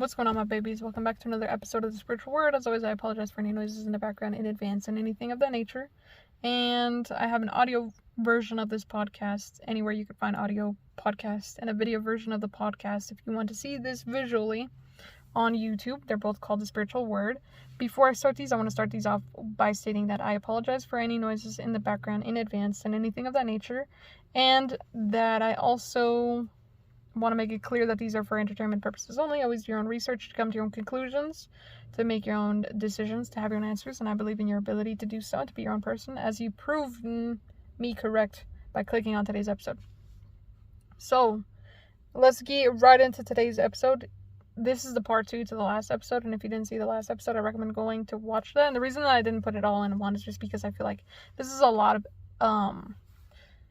What's going on, my babies? Welcome back to another episode of The Spiritual Word. As always, I apologize for any noises in the background in advance and anything of that nature. And I have an audio version of this podcast anywhere you can find audio podcasts, and a video version of the podcast if you want to see this visually on YouTube. They're both called The Spiritual Word. Before I start these, I want to start these off by stating that I apologize for any noises in the background in advance and anything of that nature, and that I also want to make it clear that these are for entertainment purposes only. Always do your own research to come to your own conclusions, to make your own decisions, to have your own answers, and I believe in your ability to do so, to be your own person, as you proven me correct by clicking on today's episode. So, let's get right into today's episode. This is the part 2 to the last episode, and if you didn't see the last episode, I recommend going to watch that. And the reason that I didn't put it all in one is just because I feel like this is a lot of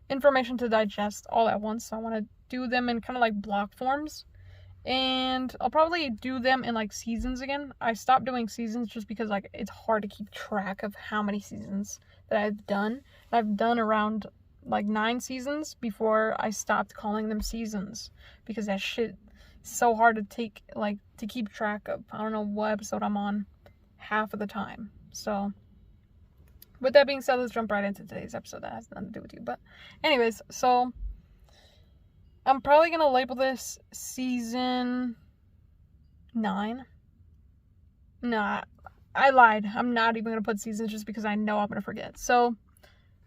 information to digest all at once, so I want to do them in kind of like block forms, and I'll probably do them in like seasons again. I stopped doing seasons just because like it's hard to keep track of how many seasons that I've done. I've done around like 9 seasons before I stopped calling them seasons, because that shit is so hard to keep track of. I don't know what episode I'm on half of the time. So with that being said, let's jump right into today's episode. That has nothing to do with you, but anyways, so I'm probably going to label this season 9. Nah, I lied. I'm not even going to put seasons just because I know I'm going to forget. So,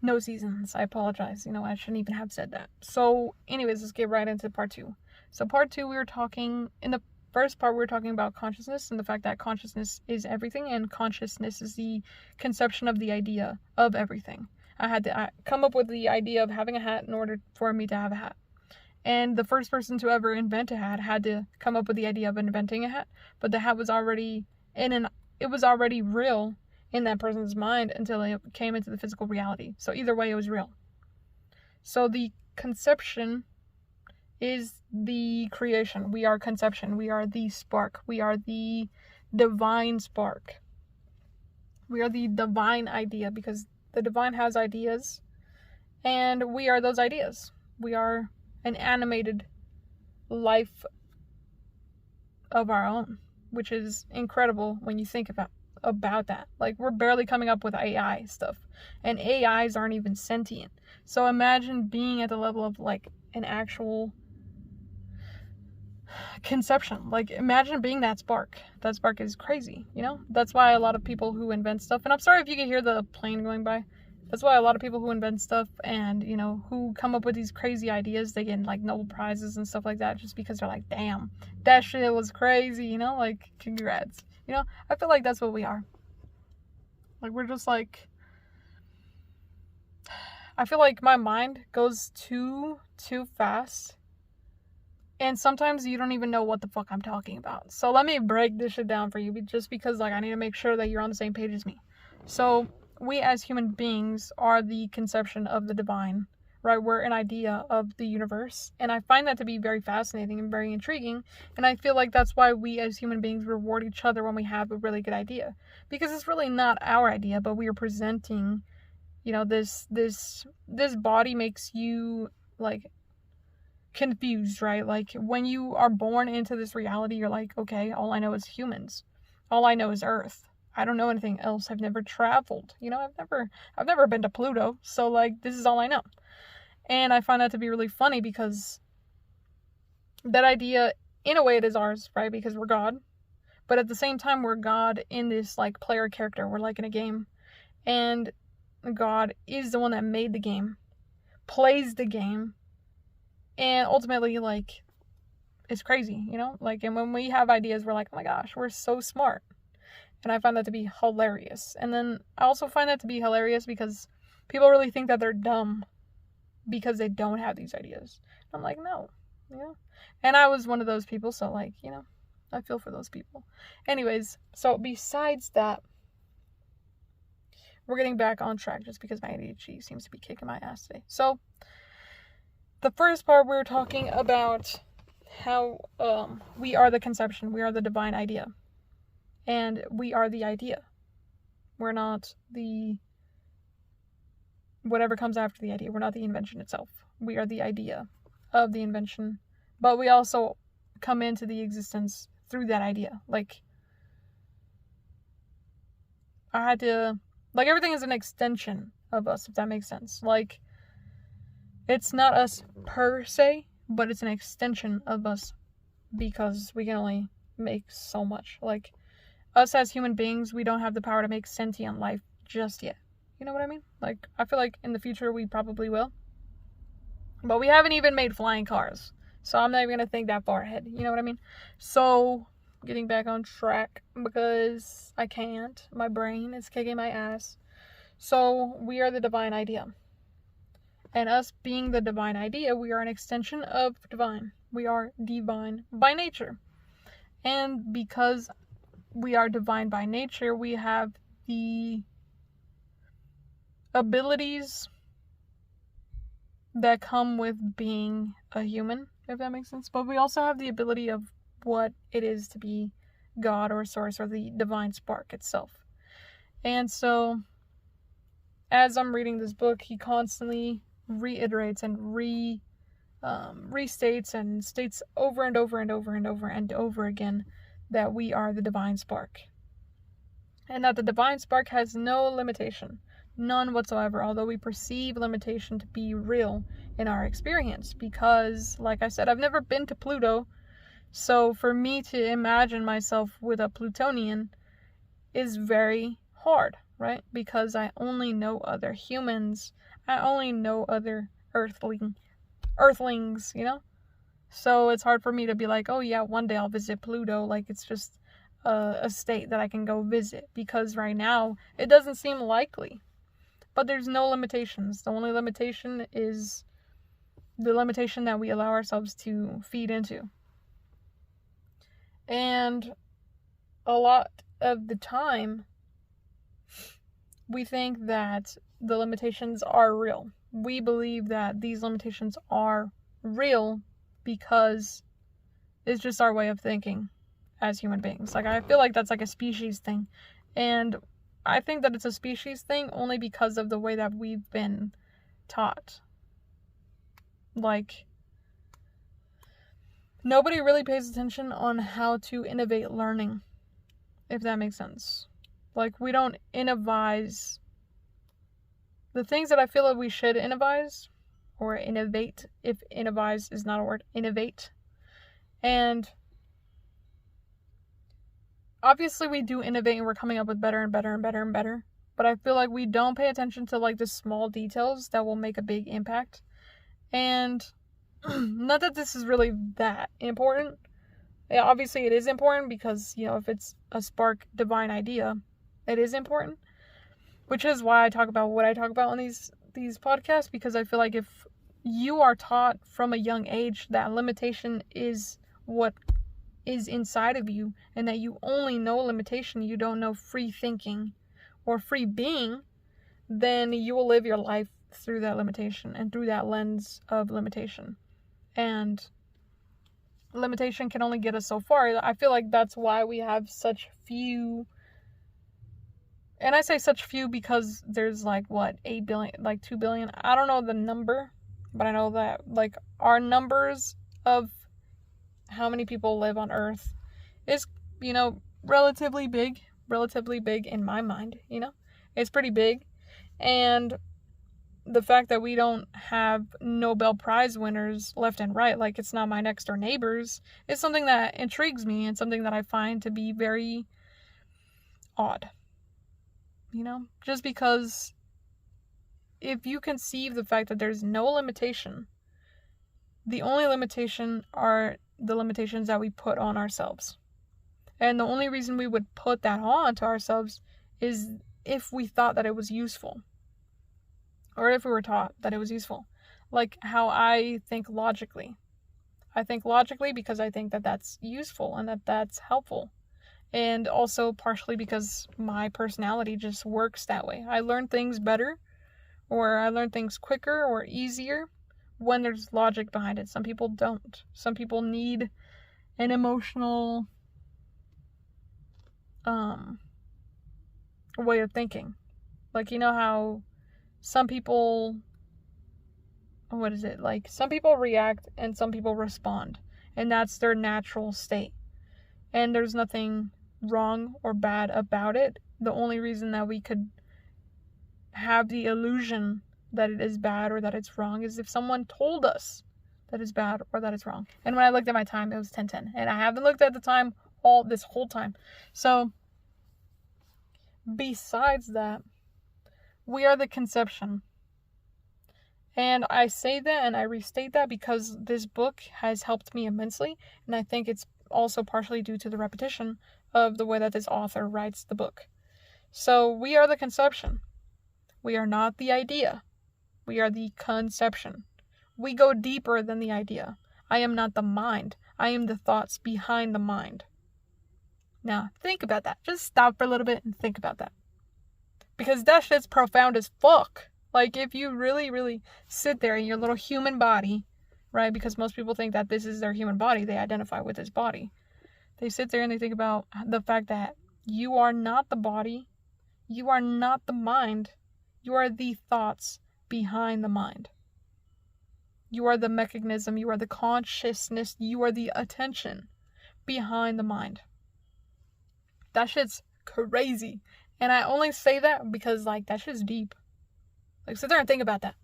no seasons. I apologize. I shouldn't even have said that. So, anyways, let's get right into part 2. So, part 2, in the first part, we were talking about consciousness and the fact that consciousness is everything, and consciousness is the conception of the idea of everything. I had to come up with the idea of having a hat in order for me to have a hat. And the first person to ever invent a hat had to come up with the idea of inventing a hat, but the hat was already it was already real in that person's mind until it came into the physical reality. So either way, it was real. So the conception is the creation. We are conception. We are the spark. We are the divine spark. We are the divine idea, because the divine has ideas, and we are those ideas. We are an animated life of our own, which is incredible when you think about that. Like, we're barely coming up with AI stuff, and AIs aren't even sentient. So imagine being at the level of like an actual conception. Like, imagine being that spark. That spark is crazy, That's why a lot of people who invent stuff, and I'm sorry if you can hear the plane going by, that's why a lot of people who invent stuff and, who come up with these crazy ideas, they get like Nobel Prizes and stuff like that, just because they're like, damn, that shit was crazy, like, congrats. I feel like that's what we are. Like, we're just like, I feel like my mind goes too fast, and sometimes you don't even know what the fuck I'm talking about. So let me break this shit down for you, just because like I need to make sure that you're on the same page as me. So we as human beings are the conception of the divine, right? We're an idea of the universe. And I find that to be very fascinating and very intriguing. And I feel like that's why we as human beings reward each other when we have a really good idea. Because it's really not our idea, but we are presenting, this body makes you like confused, right? Like, when you are born into this reality, you're like, okay, all I know is humans. All I know is Earth. I don't know anything else. I've never traveled. I've never been to Pluto. So like, this is all I know. And I find that to be really funny, because that idea, in a way, it is ours, right? Because we're God. But at the same time, we're God in this like player character. We're like in a game. And God is the one that made the game, plays the game, and ultimately, like, it's crazy, Like, and when we have ideas, we're like, oh my gosh, we're so smart. And I find that to be hilarious. And then I also find that to be hilarious because people really think that they're dumb because they don't have these ideas. I'm like, no, And I was one of those people, so like, I feel for those people. Anyways, so besides that, we're getting back on track just because my ADHD seems to be kicking my ass today. So the first part, we're talking about how we are the conception, we are the divine idea. And we are the idea. We're not the whatever comes after the idea. We're not the invention itself. We are the idea of the invention. But we also come into the existence through that idea. Like, I had to, like, everything is an extension of us, if that makes sense. Like, it's not us per se, but it's an extension of us because we can only make so much. Like, us as human beings, we don't have the power to make sentient life just yet. You know what I mean? Like, I feel like in the future we probably will. But we haven't even made flying cars. So I'm not even going to think that far ahead. You know what I mean? So, getting back on track because I can't. My brain is kicking my ass. So, we are the divine idea. And us being the divine idea, we are an extension of divine. We are divine by nature. And because we are divine by nature, we have the abilities that come with being a human, if that makes sense. But we also have the ability of what it is to be God or source or the divine spark itself. And so, as I'm reading this book, he constantly reiterates and restates and states over and over and over and over and over again that we are the divine spark. And that the divine spark has no limitation. None whatsoever, although we perceive limitation to be real in our experience. Because, like I said, I've never been to Pluto. So for me to imagine myself with a Plutonian is very hard, right? Because I only know other humans. I only know other earthlings, you know? So it's hard for me to be like, oh yeah, one day I'll visit Pluto. Like, it's just a state that I can go visit. Because right now, it doesn't seem likely. But there's no limitations. The only limitation is the limitation that we allow ourselves to feed into. And a lot of the time, we think that the limitations are real. We believe that these limitations are real because it's just our way of thinking as human beings. Like, I feel like that's like a species thing. And I think that it's a species thing only because of the way that we've been taught. Like, nobody really pays attention on how to innovate learning, if that makes sense. Like, we don't innovise the things that I feel like we should innovise, or innovate, if innovise is not a word, innovate. And obviously we do innovate and we're coming up with better and better and better and better. But I feel like we don't pay attention to like the small details that will make a big impact. And not that this is really that important. Yeah, obviously it is important because, you know, if it's a spark divine idea, it is important. Which is why I talk about what I talk about on these podcasts, because I feel like if you are taught from a young age that limitation is what is inside of you, and that you only know limitation, you don't know free thinking or free being, then you will live your life through that limitation and through that lens of limitation. And limitation can only get us so far. I feel like that's why we have such few, and I say such few because there's like, what, 8 billion, like 2 billion? I don't know the number, but I know that, like, our numbers of how many people live on Earth is, you know, relatively big in my mind, you know? It's pretty big. And the fact that we don't have Nobel Prize winners left and right, like it's not my next door neighbors, is something that intrigues me and something that I find to be very odd. You know, just because if you conceive the fact that there's no limitation, the only limitation are the limitations that we put on ourselves. And the only reason we would put that on to ourselves is if we thought that it was useful. Or if we were taught that it was useful. Like how I think logically. I think logically because I think that that's useful and that that's helpful. And also partially because my personality just works that way. I learn things better, or I learn things quicker or easier when there's logic behind it. Some people don't. Some people need an emotional way of thinking. Like, you know how some people, what is it? Like, some people react and some people respond. And that's their natural state. and there's nothing wrong or bad about it. The only reason that we could have the illusion that it is bad or that it's wrong is if someone told us that it's bad or that it's wrong. And when I looked at my time, it was 10:10, and I haven't looked at the time all this whole time. So besides that, we are the conception. And I say that and I restate that because this book has helped me immensely, and I think it's also partially due to the repetition of the way that this author writes the book. So we are the conception. We are not the idea. We are the conception. We go deeper than the idea. I am not the mind. I am the thoughts behind the mind. Now, think about that. Just stop for a little bit and think about that. Because that shit's profound as fuck. Like, if you really, really sit there in your little human body, right? Because most people think that this is their human body. They identify with this body. They sit there and they think about the fact that you are not the body. You are not the mind. You are the thoughts behind the mind. You are the mechanism. You are the consciousness. You are the attention behind the mind. That shit's crazy. And I only say that because, like, that shit's deep. Like, sit there and think about that.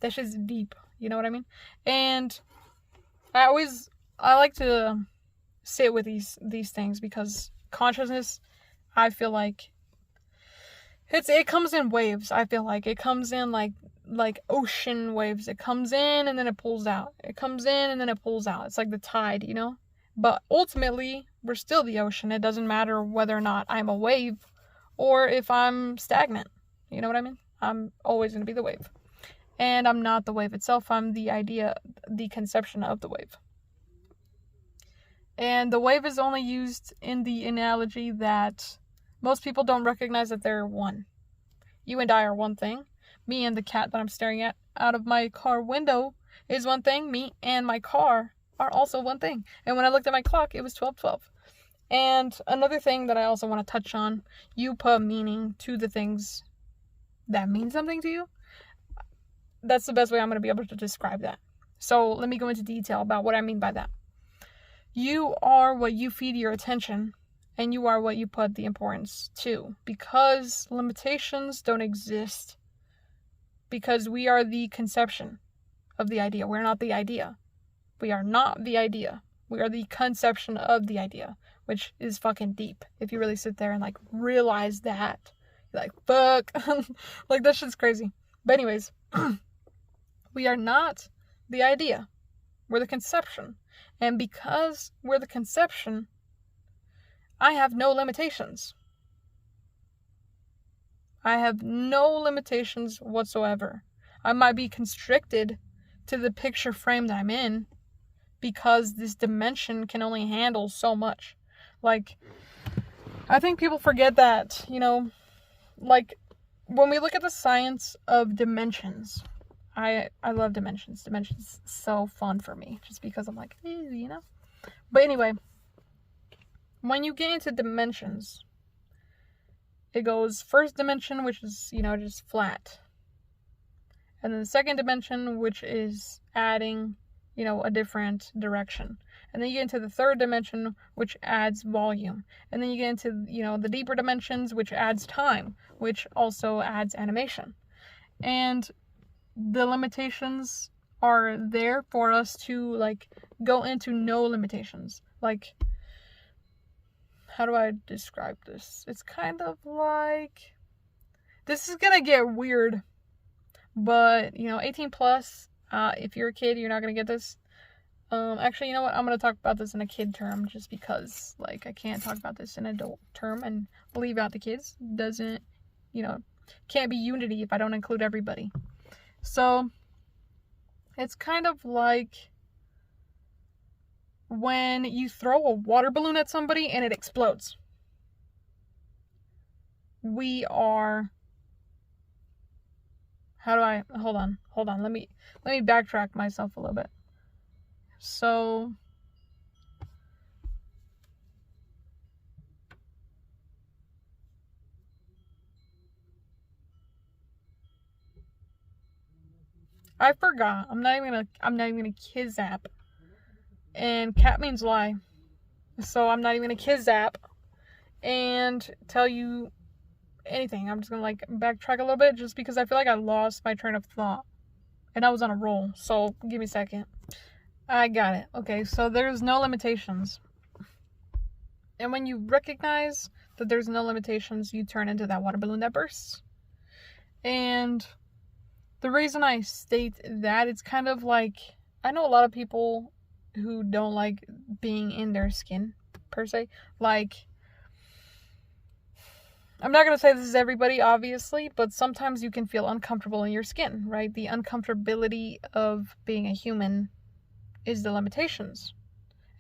That shit's deep. You know what I mean? And I like to sit with these things because consciousness, I feel like, it comes in waves. I feel like it comes in like ocean waves. It comes in and then it pulls out. It comes in and then it pulls out. It's like the tide, you know? But ultimately, we're still the ocean. It doesn't matter whether or not I'm a wave or if I'm stagnant. You know what I mean? I'm always going to be the wave. And I'm not the wave itself. I'm the idea, the conception of the wave. And the wave is only used in the analogy that most people don't recognize that they're one. You and I are one thing. Me and the cat that I'm staring at out of my car window is one thing. Me and my car are also one thing. And when I looked at my clock, it was 12:12. And another thing that I also want to touch on, you put meaning to the things that mean something to you. That's the best way I'm going to be able to describe that. So let me go into detail about what I mean by that. You are what you feed your attention, and you are what you put the importance to, because limitations don't exist, because we are the conception of the idea. We're not the idea. We are not the idea. We are the conception of the idea, which is fucking deep. If you really sit there and, like, realize that, you're like, fuck. Like, that shit's crazy. But anyways, we are not the idea. We're the conception. And because we're the conception, I have no limitations. I have no limitations whatsoever. I might be constricted to the picture frame that I'm in because this dimension can only handle so much. Like, I think people forget that, you know, like, when we look at the science of dimensions, I love dimensions. Dimensions so fun for me, just because I'm like, ew, you know? But anyway, when you get into dimensions, it goes first dimension, which is, you know, just flat. And then the second dimension, which is adding, you know, a different direction. And then you get into the third dimension, which adds volume. And then you get into, you know, the deeper dimensions, which adds time, which also adds animation. And the limitations are there for us to, like, go into no limitations. Like, how do I describe this? It's kind of like, this is gonna get weird, but, you know, 18 plus, if you're a kid, you're not gonna get this. Actually, you know what? I'm gonna talk about this in a kid term, just because, like, I can't talk about this in an adult term and leave out the kids. Doesn't, you know, can't be unity if I don't include everybody. So, it's kind of like when you throw a water balloon at somebody and it explodes. We are, hold on, let me backtrack myself a little bit. So, I forgot. I'm not even gonna kiss app. And cat means lie. So I'm not even gonna kiss zap and tell you anything. I'm just gonna like backtrack a little bit just because I feel like I lost my train of thought. And I was on a roll. So give me a second. I got it. Okay, so there's no limitations. And when you recognize that there's no limitations, you turn into that water balloon that bursts. And the reason I state that, it's kind of like, I know a lot of people who don't like being in their skin, per se. Like, I'm not going to say this is everybody, obviously, but sometimes you can feel uncomfortable in your skin, right? The uncomfortability of being a human is the limitations.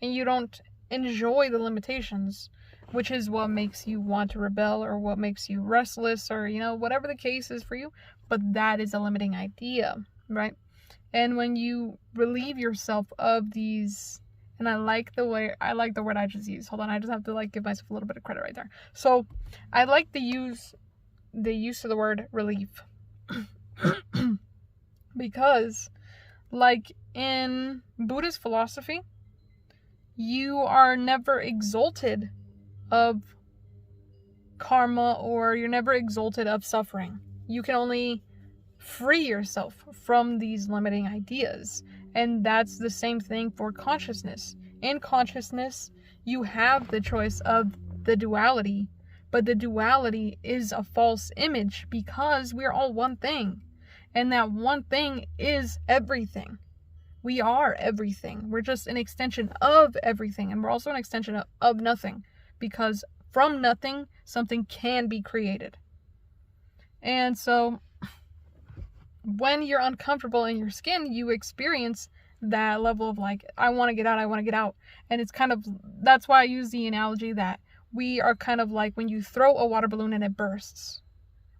And you don't enjoy the limitations, which is what makes you want to rebel or what makes you restless or, you know, whatever the case is for you. But that is a limiting idea, right? And when you relieve yourself of these, and I like the word I just used. Hold on, I just have to like give myself a little bit of credit right there. So I like the use of the word relief. Because like in Buddhist philosophy, you are never exalted of karma or you're never exalted of suffering. You can only free yourself from these limiting ideas. And that's the same thing for consciousness. In consciousness, you have the choice of the duality, but the duality is a false image because we're all one thing. And that one thing is everything. We are everything. We're just an extension of everything. And we're also an extension of nothing. Because from nothing, something can be created. And so, when you're uncomfortable in your skin, you experience that level of like, I want to get out. And it's kind of, that's why I use the analogy that we are kind of like when you throw a water balloon and it bursts.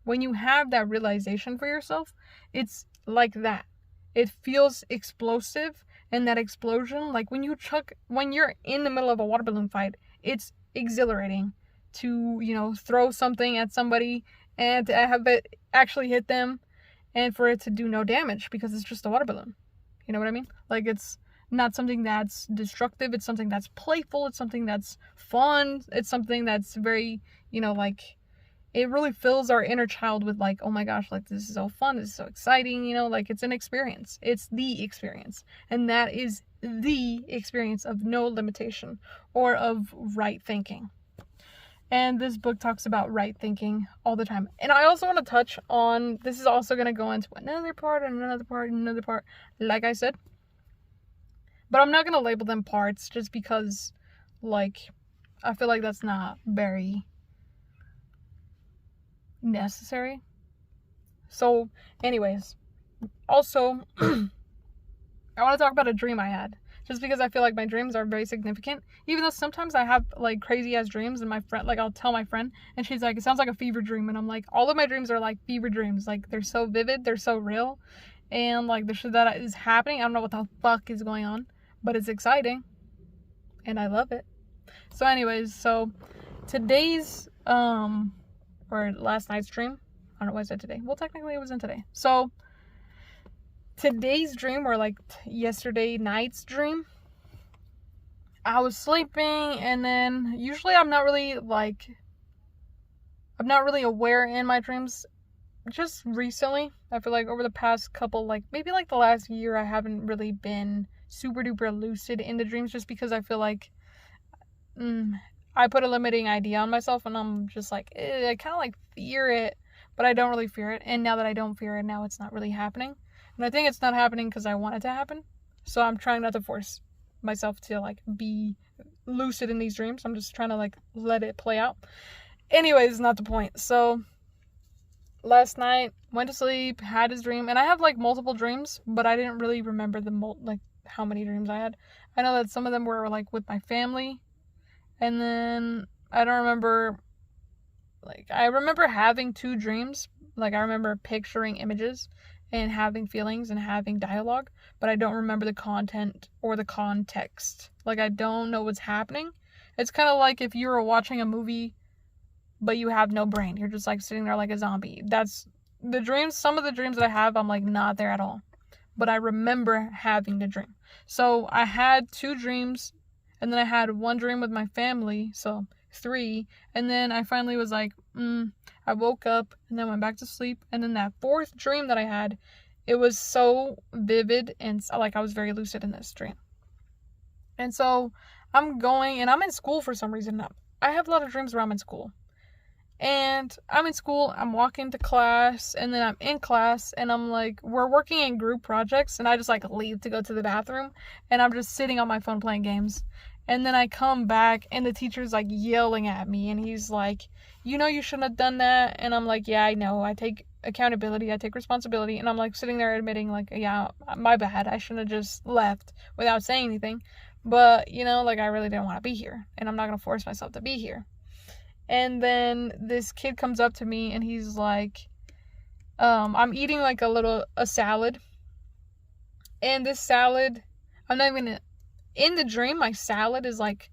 When you have that realization for yourself, it's like that. It feels explosive, and that explosion, like when you're in the middle of a water balloon fight, it's exhilarating to, you know, throw something at somebody and to have it actually hit them and for it to do no damage because it's just a water balloon. You know what I mean? Like, it's not something that's destructive. It's something that's playful. It's something that's fun. It's something that's very, you know, like, it really fills our inner child with like, oh my gosh, like this is so fun, this is so exciting, you know, like it's an experience. It's the experience. And that is the experience of no limitation or of right thinking. And this book talks about right thinking all the time. And I also want to touch on, this is also going to go into another part, like I said. But I'm not going to label them parts just because, like, I feel like that's not very necessary. So, anyways, also, I want to talk about a dream I had. Just because I feel like my dreams are very significant. Even though sometimes I have like crazy ass dreams and my friend, like I'll tell my friend and she's like, it sounds like a fever dream. And I'm like, all of my dreams are like fever dreams. Like they're so vivid, they're so real. And like the shit that is happening, I don't know what the fuck is going on. But it's exciting. And I love it. So anyways, so today's, or last night's dream. I don't know why I said today. Well, technically it wasn't today. So today's dream, or like yesterday night's dream, I was sleeping, and then usually I'm not really aware in my dreams. Just recently, I feel like over the past couple, like maybe like the last year, I haven't really been super duper lucid in the dreams, just because I feel like I put a limiting idea on myself, and I'm just like, I kind of like fear it, but I don't really fear it. And now that I don't fear it, now it's not really happening. And I think it's not happening because I want it to happen. So I'm trying not to force myself to like be lucid in these dreams. I'm just trying to like let it play out. Anyways, not the point. So last night, went to sleep, had this dream, and I have like multiple dreams, but I didn't really remember like how many dreams I had. I know that some of them were like with my family, and then I don't remember, like I remember having 2 dreams. Like I remember picturing images and having feelings and having dialogue, but I don't remember the content or the context. Like I don't know what's happening. It's kind of like if you were watching a movie but you have no brain. You're just like sitting there like a zombie. That's the dreams. Some of the dreams that I have, I'm like not there at all, but I remember having the dream. So I had 2 dreams And then I had one dream with my family, so 3. And then I finally was like, I woke up and then went back to sleep. And then that 4th dream that I had, it was so vivid and like I was very lucid in this dream. And so I'm going and I'm in school for some reason. I have a lot of dreams where I'm in school. And I'm in school, I'm walking to class, and then I'm in class, and I'm like, we're working in group projects, and I just like leave to go to the bathroom, and I'm just sitting on my phone playing games. And then I come back, and the teacher's like yelling at me, and he's like, you know, you shouldn't have done that. And I'm like, yeah, I know, I take accountability, I take responsibility. And I'm like sitting there admitting, like, yeah, my bad, I shouldn't have just left without saying anything. But, you know, like, I really didn't want to be here, and I'm not gonna force myself to be here. And then this kid comes up to me and he's like, I'm eating like a salad. And this salad, I'm not even, in the dream, my salad is like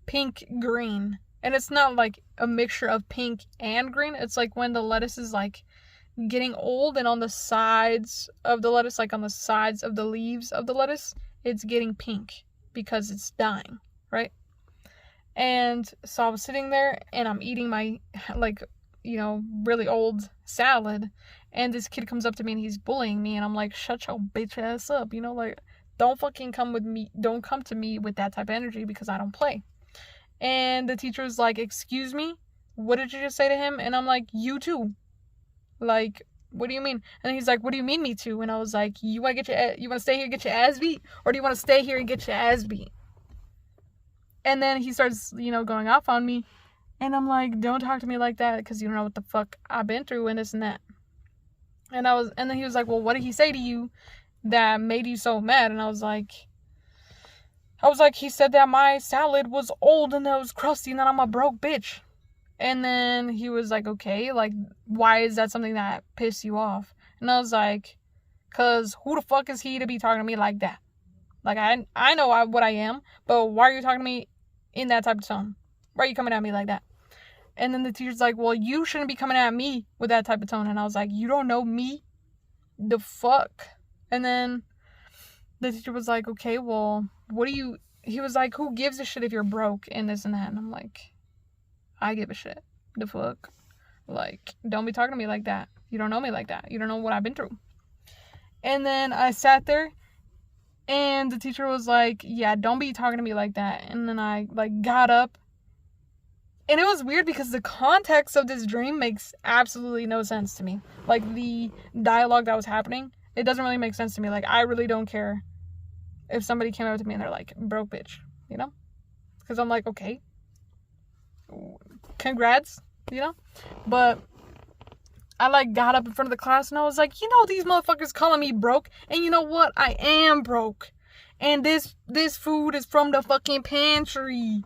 pink green. And it's not like a mixture of pink and green. It's like when the lettuce is like getting old and on the sides of the lettuce, like on the sides of the leaves of the lettuce, it's getting pink because it's dying, right? And so I was sitting there and I'm eating my, like, you know, really old salad. And this kid comes up to me and he's bullying me. And I'm like, shut your bitch ass up. You know, like, don't fucking come with me. Don't come to me with that type of energy because I don't play. And the teacher was like, excuse me? What did you just say to him? And I'm like, you too. Like, what do you mean? And he's like, what do you mean me too? And I was like, you want to stay here and get your ass beat? Or do you want to stay here and get your ass beat? And then he starts, you know, going off on me. And I'm like, don't talk to me like that because you don't know what the fuck I've been through and this and that. And then he was like, well, what did he say to you that made you so mad? And I was like, he said that my salad was old and that it was crusty and that I'm a broke bitch. And then he was like, okay, like, why is that something that pissed you off? And I was like, because who the fuck is he to be talking to me like that? Like, I know what I am, but why are you talking to me in that type of tone? Why are you coming at me like that? And then the teacher's like, well, you shouldn't be coming at me with that type of tone. And I was like, you don't know me? The fuck? And then the teacher was like, okay, well, he was like, who gives a shit if you're broke and this and that? And I'm like, I give a shit. The fuck? Like, don't be talking to me like that. You don't know me like that. You don't know what I've been through. And then I sat there and the teacher was like, yeah, don't be talking to me like that. And then I, like, got up. And it was weird because the context of this dream makes absolutely no sense to me. Like, the dialogue that was happening, it doesn't really make sense to me. Like, I really don't care if somebody came up to me and they're like, broke bitch, you know? Because I'm like, okay, congrats, you know? But I, like, got up in front of the class and I was like, you know, these motherfuckers calling me broke. And you know what? I am broke. And this food is from the fucking pantry.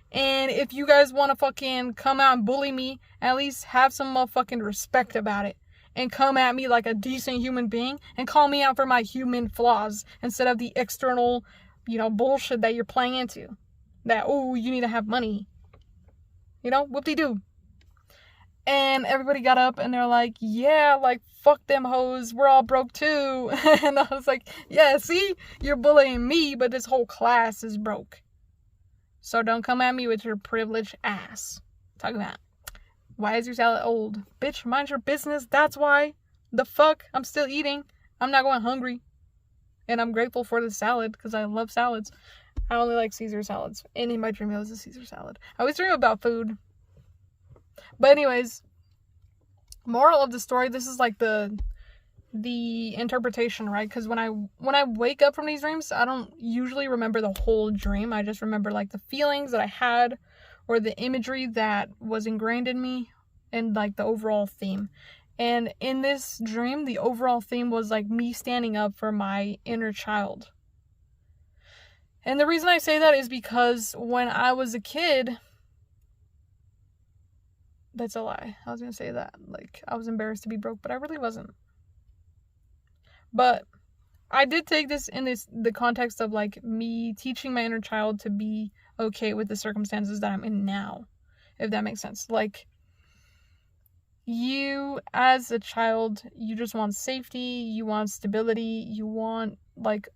And if you guys want to fucking come out and bully me, at least have some motherfucking respect about it. And come at me like a decent human being. And call me out for my human flaws. Instead of the external, you know, bullshit that you're playing into. That, oh, you need to have money. You know, whoop-de-doo. And everybody got up and they're like, yeah, like, fuck them hoes. We're all broke too. And I was like, yeah, see? You're bullying me, but this whole class is broke. So don't come at me with your privileged ass. Talk about, why is your salad old? Bitch, mind your business. That's why. The fuck? I'm still eating. I'm not going hungry. And I'm grateful for the salad because I love salads. I only like Caesar salads. And in my dream, it was a Caesar salad. I always dream about food. But anyways, moral of the story, this is like the interpretation, right? Because when I wake up from these dreams, I don't usually remember the whole dream. I just remember like the feelings that I had or the imagery that was ingrained in me and like the overall theme. And in this dream, the overall theme was like me standing up for my inner child. And the reason I say that is because when I was a kid, that's a lie. I was going to say that. Like, I was embarrassed to be broke, but I really wasn't. But I did take this in the context of like me teaching my inner child to be okay with the circumstances that I'm in now, if that makes sense. Like, you as a child, you just want safety, you want stability, you want like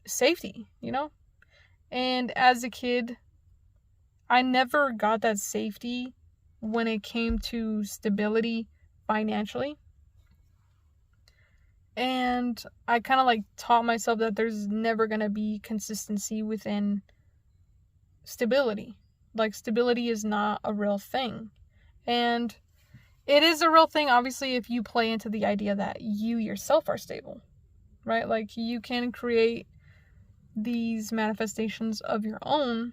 safety, you know? And as a kid, I never got that safety when it came to stability financially. And I kind of like taught myself that there's never going to be consistency within stability. Like, stability is not a real thing. And it is a real thing, obviously, if you play into the idea that you yourself are stable, right? Like, you can create these manifestations of your own,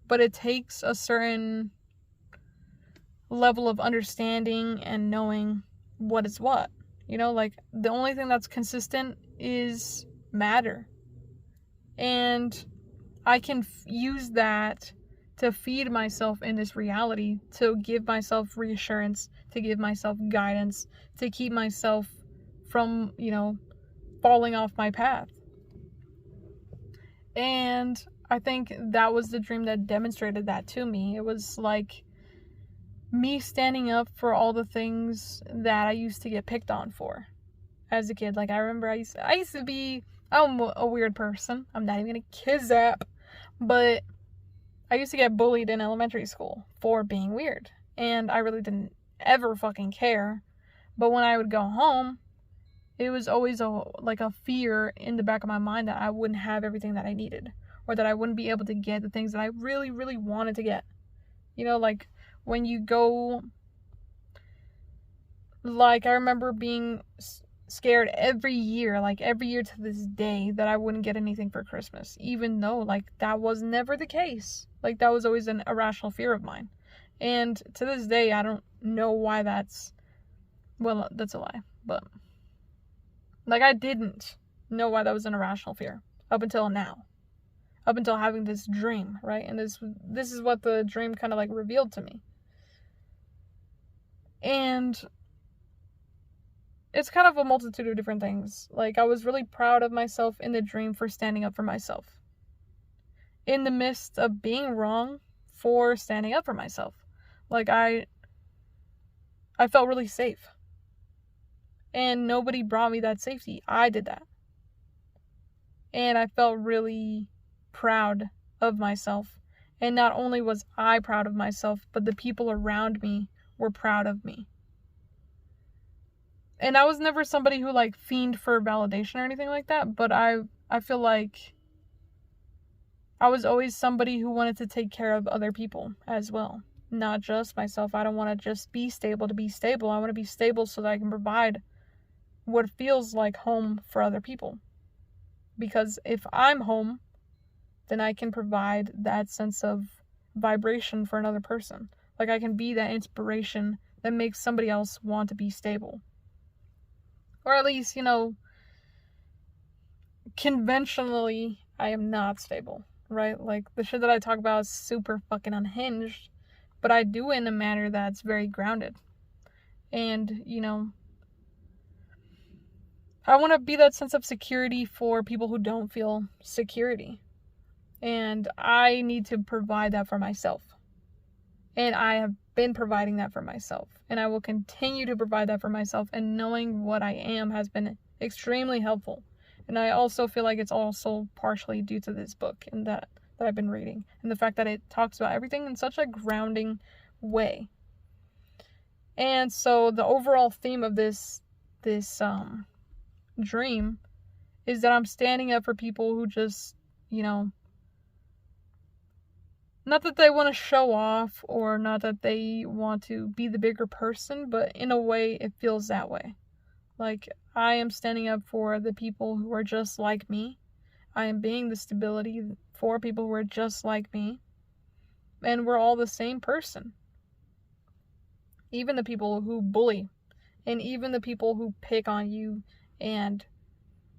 but it takes a certain level of understanding and knowing what is what. You know, like, the only thing that's consistent is matter. And I can use that to feed myself in this reality, to give myself reassurance, to give myself guidance, to keep myself from, falling off my path. And I think that was the dream that demonstrated that to me. It was like me standing up for all the things that I used to get picked on for as a kid. Like, I remember I used to be, I'm a weird person. I'm not even gonna kiss that. But I used to get bullied in elementary school for being weird. And I really didn't ever fucking care. But when I would go home, it was always a fear in the back of my mind that I wouldn't have everything that I needed. Or that I wouldn't be able to get the things that I really, really wanted to get. Like, when you go... Like, I remember being scared every year to this day, that I wouldn't get anything for Christmas, even though, like, that was never the case. Like, that was always an irrational fear of mine. And to this day, I don't know why that's a lie, but, like, I didn't know why that was an irrational fear up until now, up until having this dream, right? And this is what the dream kind of like revealed to me. And it's kind of a multitude of different things. Like, I was really proud of myself in the dream for standing up for myself. In the midst of being wrong, for standing up for myself. Like, I felt really safe. And nobody brought me that safety. I did that. And I felt really proud of myself. And not only was I proud of myself, but the people around me were proud of me. And I was never somebody who, like, fiended for validation or anything like that, but I feel like I was always somebody who wanted to take care of other people as well. Not just myself. I don't want to just be stable to be stable. I want to be stable so that I can provide what feels like home for other people. Because if I'm home, then I can provide that sense of vibration for another person. Like, I can be that inspiration that makes somebody else want to be stable. Or at least, conventionally, I am not stable, right? Like, the shit that I talk about is super fucking unhinged, but I do it in a manner that's very grounded. And, I want to be that sense of security for people who don't feel security. And I need to provide that for myself. And I have been providing that for myself. And I will continue to provide that for myself. And knowing what I am has been extremely helpful. And I also feel like it's also partially due to this book and that I've been reading. And the fact that it talks about everything in such a grounding way. And so the overall theme of this dream is that I'm standing up for people who just, not that they want to show off or not that they want to be the bigger person, but in a way it feels that way. Like, I am standing up for the people who are just like me. I am being the stability for people who are just like me. And we're all the same person. Even the people who bully. And even the people who pick on you and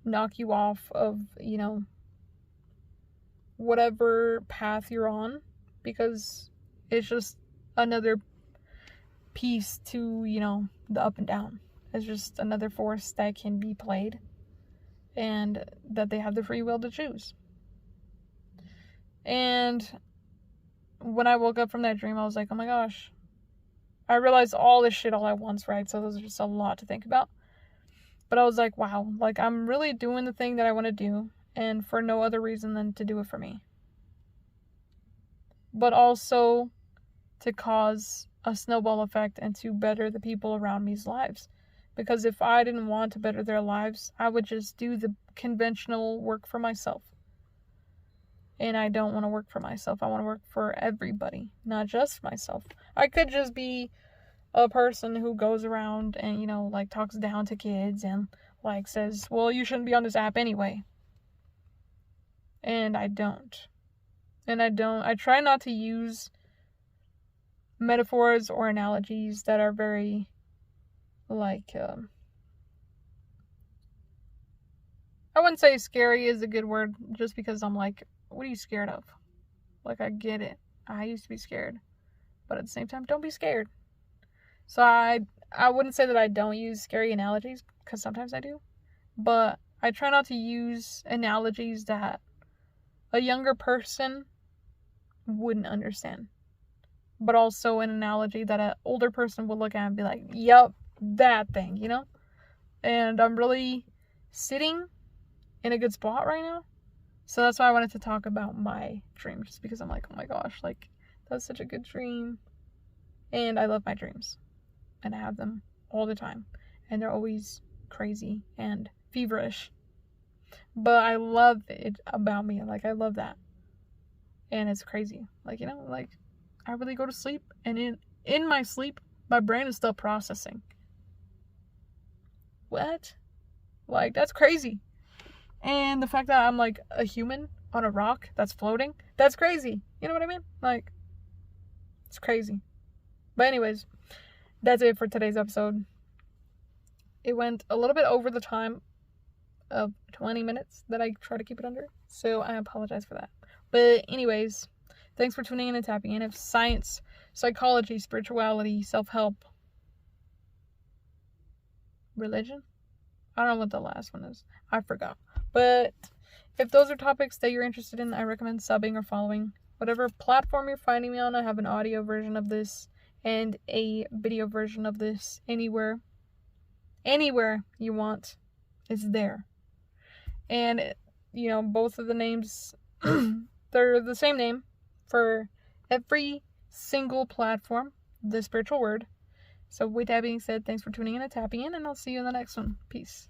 knock you off of, whatever path you're on. Because it's just another piece to, the up and down. It's just another force that can be played. And that they have the free will to choose. And when I woke up from that dream, I was like, oh my gosh. I realized all this shit all at once, right? So there's just a lot to think about. But I was like, wow. Like, I'm really doing the thing that I want to do. And for no other reason than to do it for me. but also to cause a snowball effect and to better the people around me's lives. Because if I didn't want to better their lives, I would just do the conventional work for myself. And I don't want to work for myself. I want to work for everybody, not just myself. I could just be a person who goes around and, you know, like talks down to kids and like says, well, you shouldn't be on this app anyway. And I don't. I try not to use metaphors or analogies that are very like I wouldn't say scary is a good word, just because I'm like, what are you scared of? Like, I get it. I used to be scared. But at the same time, don't be scared. So I wouldn't say that I don't use scary analogies, because sometimes I do. But I try not to use analogies that a younger person wouldn't understand. But also an analogy that an older person would look at and be like, yup, that thing, you know? And I'm really sitting in a good spot right now. So that's why I wanted to talk about my dream, just because I'm like, oh my gosh, like, that's such a good dream. And I love my dreams. And I have them all the time. And they're always crazy and feverish. But I love it about me. Like, I love that. And it's crazy. Like, you know, like, I really go to sleep. And in my sleep, my brain is still processing. What? Like, that's crazy. And the fact that I'm like a human on a rock that's floating, that's crazy. You know what I mean? Like, it's crazy. But anyways, that's it for today's episode. It went a little bit over the time of 20 minutes that I try to keep it under. So I apologize for that. But anyways, thanks for tuning in and tapping in. If science, psychology, spirituality, self-help, religion? I don't know what the last one is. I forgot. But if those are topics that you're interested in, I recommend subbing or following. Whatever platform you're finding me on, I have an audio version of this and a video version of this. Anywhere you want is there. And, you know, both of the names, they're the same name for every single platform, The Spiritual Word. So with that being said, thanks for tuning in and tapping in, and I'll see you in the next one. Peace.